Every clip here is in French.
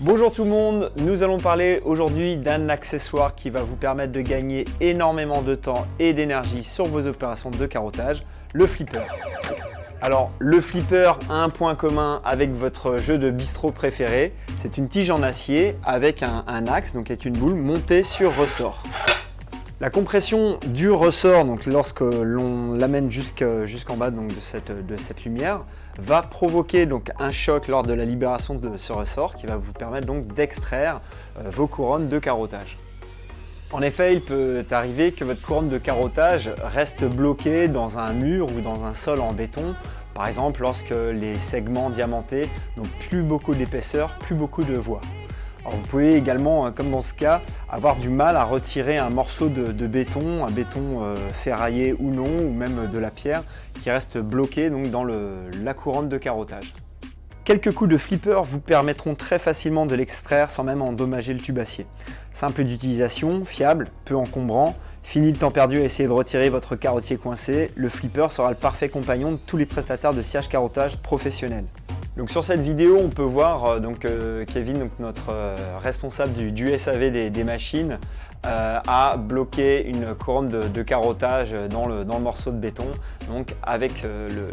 Bonjour tout le monde, nous allons parler aujourd'hui d'un accessoire qui va vous permettre de gagner énormément de temps et d'énergie sur vos opérations de carottage, le flipper. Alors le flipper a un point commun avec votre jeu de bistrot préféré, c'est une tige en acier avec un axe, donc avec une boule montée sur ressort. La compression du ressort, donc lorsque l'on l'amène jusqu'en bas donc de cette lumière, va provoquer donc un choc lors de la libération de ce ressort qui va vous permettre donc d'extraire vos couronnes de carottage. En effet, il peut arriver que votre couronne de carottage reste bloquée dans un mur ou dans un sol en béton, par exemple lorsque les segments diamantés n'ont plus beaucoup d'épaisseur, plus beaucoup de voie. Alors vous pouvez également, comme dans ce cas, avoir du mal à retirer un morceau de béton, un béton ferraillé ou non, ou même de la pierre, qui reste bloqué donc, dans la couronne de carottage. Quelques coups de flipper vous permettront très facilement de l'extraire sans même endommager le tube acier. Simple d'utilisation, fiable, peu encombrant, fini le temps perdu à essayer de retirer votre carotier coincé, le flipper sera le parfait compagnon de tous les prestataires de sciage carottage professionnels. Donc sur cette vidéo, on peut voir Kevin, donc notre responsable du SAV des machines, a bloqué une couronne de carottage dans le morceau de béton. Donc avec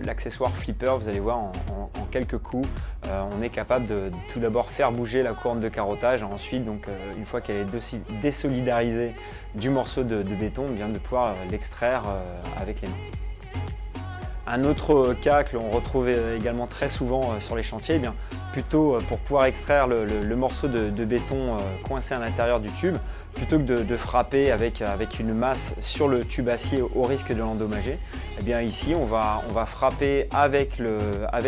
l'accessoire flipper, vous allez voir en quelques coups, on est capable de tout d'abord faire bouger la couronne de carottage, et ensuite, une fois qu'elle est désolidarisée du morceau de béton, bien de pouvoir l'extraire avec les mains. Un autre cas que l'on retrouve également très souvent sur les chantiers, plutôt pour pouvoir extraire le morceau de béton coincé à l'intérieur du tube, plutôt que de frapper avec une masse sur le tube acier au risque de l'endommager, ici on va frapper avec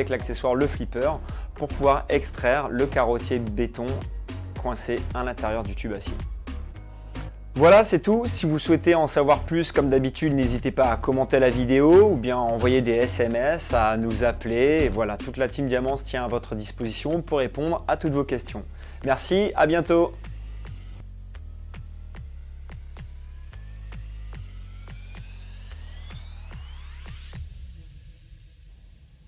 l'accessoire le flipper pour pouvoir extraire le carottier béton coincé à l'intérieur du tube acier. Voilà, c'est tout. Si vous souhaitez en savoir plus, comme d'habitude, n'hésitez pas à commenter la vidéo ou bien envoyer des SMS, à nous appeler. Et voilà, toute la team Diamant se tient à votre disposition pour répondre à toutes vos questions. Merci, à bientôt.